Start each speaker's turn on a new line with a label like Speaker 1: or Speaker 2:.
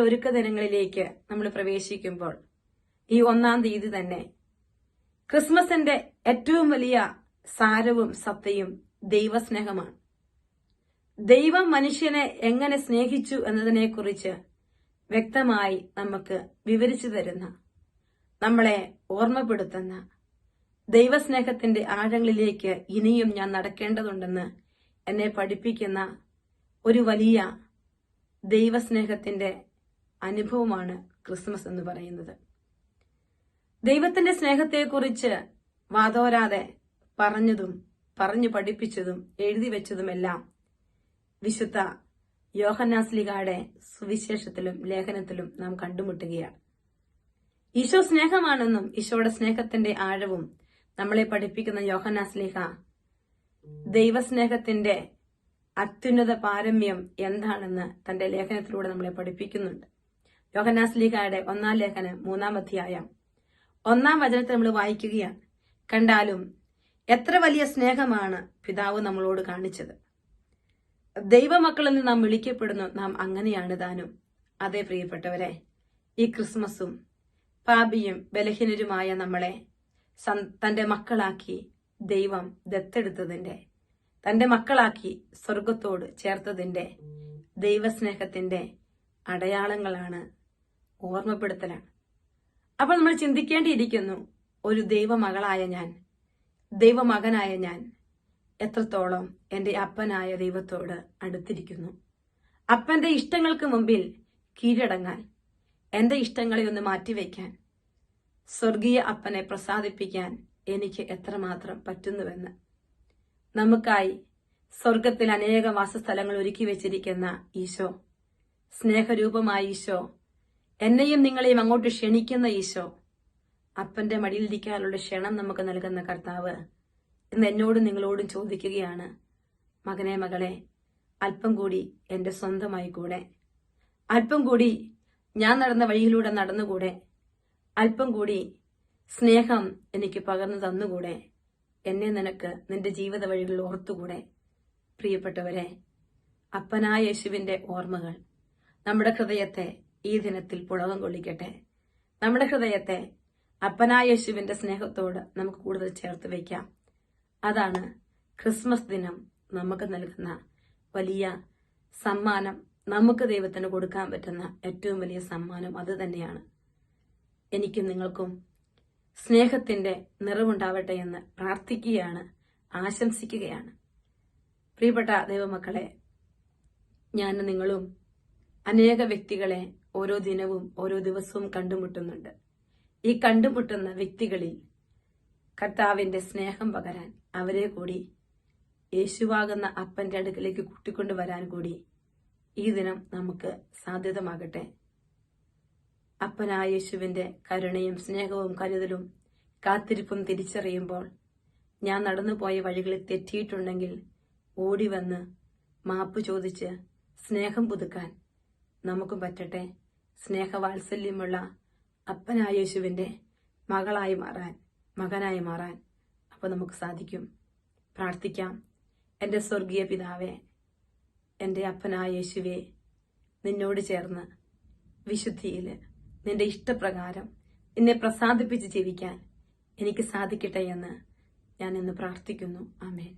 Speaker 1: ഒരുക്ക ദിനങ്ങളിലേക്ക് നമ്മൾ പ്രവേശിക്കുമ്പോൾ ഈ 1-ാം തീയതി തന്നെ ക്രിസ്മസിന്റെ ഏറ്റവും വലിയ സാരവും സത്തയും ദൈവസ്നേഹമാണ്. ദൈവം മനുഷ്യനെ എങ്ങനെ സ്നേഹിച്ചു എന്നതിനെക്കുറിച്ച് വ്യക്തമായി നമുക്ക് വിവരിച്ചു തരുന്ന, നമ്മളെ ഓർമ്മപ്പെടുത്തുന്ന, ദൈവസ്നേഹത്തിന്റെ ആഴങ്ങളിലേക്ക് ഇനിയും ഞാൻ നടക്കേണ്ടതുണ്ടെന്ന് എന്നെ പഠിപ്പിക്കുന്ന ഒരു വലിയ ദൈവസ്നേഹത്തിന്റെ അനുഭവമാണ് ക്രിസ്മസ് എന്ന് പറയുന്നത്. ദൈവത്തിന്റെ സ്നേഹത്തെക്കുറിച്ച് വാതോരാതെ പറഞ്ഞതും പറഞ്ഞു പഠിപ്പിച്ചതും എഴുതി വെച്ചതുമെല്ലാം വിശുദ്ധ യോഹന്നാസ്ലീഹായുടെ സുവിശേഷത്തിലും ലേഖനത്തിലും നാം കണ്ടുമുട്ടുകയാണ്. ഈശോ സ്നേഹമാണെന്നും ഈശോയുടെ സ്നേഹത്തിന്റെ ആഴവും നമ്മളെ പഠിപ്പിക്കുന്ന യോഹന്നാസ്ലീഹ ദൈവസ്നേഹത്തിന്റെ അത്യുന്നത പാരമ്യം എന്താണെന്ന് തന്റെ ലേഖനത്തിലൂടെ നമ്മളെ പഠിപ്പിക്കുന്നുണ്ട്. യോഹന്നാസ്ലീഹയുടെ 1-ാം ലേഖനം 3-ാം അധ്യായം 1-ാം വചനത്തിൽ നമ്മൾ വായിക്കുകയാണ്. കണ്ടാലും എത്ര വലിയ സ്നേഹമാണ് പിതാവ് നമ്മളോട് കാണിച്ചത്. ദൈവമക്കളിൽ നിന്ന് നാം വിളിക്കപ്പെടുന്നു, നാം അങ്ങനെയാണ് താനും. അതേ പ്രിയപ്പെട്ടവരെ, ഈ ക്രിസ്മസും പാപിയും ബലഹീനരുമായ നമ്മളെ തന്റെ മക്കളാക്കി ദൈവം ദത്തെടുത്തതിന്റെ, തന്റെ മക്കളാക്കി സ്വർഗത്തോട് ചേർത്തതിന്റെ ദൈവസ്നേഹത്തിന്റെ അടയാളങ്ങളാണ്, ഓർമ്മപ്പെടുത്തലാണ്. അപ്പോൾ നമ്മൾ ചിന്തിക്കേണ്ടിയിരിക്കുന്നു, ഒരു ദൈവമകളായ ഞാൻ, ദൈവമകനായ ഞാൻ എത്രത്തോളം എന്റെ അപ്പനായ ദൈവത്തോട് അടുത്തിരിക്കുന്നു. അപ്പന്റെ ഇഷ്ടങ്ങൾക്ക് മുമ്പിൽ കീഴടങ്ങാൻ, എന്റെ ഇഷ്ടങ്ങളെ ഒന്ന് മാറ്റിവെക്കാൻ, സ്വർഗീയ അപ്പനെ പ്രസാദിപ്പിക്കാൻ എനിക്ക് എത്രമാത്രം പറ്റുന്നുവെന്ന്. നമുക്കായി സ്വർഗത്തിൽ അനേക വാസസ്ഥലങ്ങൾ ഒരുക്കി വെച്ചിരിക്കുന്ന ഈശോ, സ്നേഹരൂപമായ ഈശോ, എന്നെയും നിങ്ങളെയും അങ്ങോട്ട് ക്ഷണിക്കുന്ന ഈശോ, അപ്പന്റെ മടിയിലിരിക്കാനുള്ള ക്ഷണം നമുക്ക് നൽകുന്ന കർത്താവ് ഇന്ന് എന്നോടും നിങ്ങളോടും ചോദിക്കുകയാണ്, മകനെ മകളെ, അല്പം കൂടി എന്റെ സ്വന്തമായി കൂടെ, അല്പം കൂടി ഞാൻ നടന്ന വഴിയിലൂടെ നടന്നുകൂടെ, അല്പം കൂടി സ്നേഹം എനിക്ക് പകർന്നു തന്നുകൂടെ, എന്നെ നിനക്ക് നിന്റെ ജീവിത വഴികളിൽ ഓർത്തുകൂടെ. പ്രിയപ്പെട്ടവരെ, അപ്പനായ യേശുവിന്റെ ഓർമ്മകൾ നമ്മുടെ ഹൃദയത്തെ ഈ ദിനത്തിൽ പുളകം കൊള്ളിക്കട്ടെ. നമ്മുടെ ഹൃദയത്തെ അപ്പനായ യേശുവിന്റെ സ്നേഹത്തോട് നമുക്ക് കൂടുതൽ ചേർത്ത് വയ്ക്കാം. അതാണ് ക്രിസ്മസ് ദിനം നമുക്ക് നൽകുന്ന വലിയ സമ്മാനം. നമുക്ക് ദൈവത്തിന് കൊടുക്കാൻ പറ്റുന്ന ഏറ്റവും വലിയ സമ്മാനം അത് തന്നെയാണ്. എനിക്കും നിങ്ങൾക്കും സ്നേഹത്തിന്റെ നിറവുണ്ടാവട്ടെ എന്ന് പ്രാർത്ഥിക്കുകയാണ്, ആശംസിക്കുകയാണ്. പ്രിയപ്പെട്ട ദൈവമക്കളെ, ഞാനും നിങ്ങളും അനേക വ്യക്തികളെ ഓരോ ദിനവും ഓരോ ദിവസവും കണ്ടുമുട്ടുന്നുണ്ട്. ഈ കണ്ടുമുട്ടുന്ന വ്യക്തികളിൽ കർത്താവിന്റെ സ്നേഹം പകരാൻ, അവരെ കൂടി യേശുവാകുന്ന അപ്പന്റെ അടുക്കലേക്ക് കൂട്ടിക്കൊണ്ടുവരാൻ കൂടി ഈ ദിനം നമുക്ക് സാധ്യതമാകട്ടെ. അപ്പനായ യേശുവിന്റെ കരുണയും സ്നേഹവും കരുതലും കാത്തിരിപ്പും തിരിച്ചറിയുമ്പോൾ, ഞാൻ നടന്നുപോയ വഴികളിൽ തെറ്റിയിട്ടുണ്ടെങ്കിൽ ഓടിവന്ന് മാപ്പ് ചോദിച്ച് സ്നേഹം പുതുക്കാൻ നമുക്കും പറ്റട്ടെ. സ്നേഹവാത്സല്യമുള്ള അപ്പനായ യേശുവിന്റെ മകളായി മാറാൻ, മകനായി മാറാൻ അപ്പോൾ നമുക്ക് സാധിക്കും. പ്രാർത്ഥിക്കാം. എൻ്റെ സ്വർഗീയ പിതാവേ, എൻ്റെ അപ്പനായ യേശുവേ, നിന്നോട് ചേർന്ന് വിശുദ്ധിയിൽ നിന്റെ ഇഷ്ടപ്രകാരം നിന്നെ പ്രസാദിപ്പിച്ച് ജീവിക്കാൻ എനിക്ക് സാധിക്കട്ടെ എന്ന് ഞാൻ ഇന്ന് പ്രാർത്ഥിക്കുന്നു. ആമേൻ.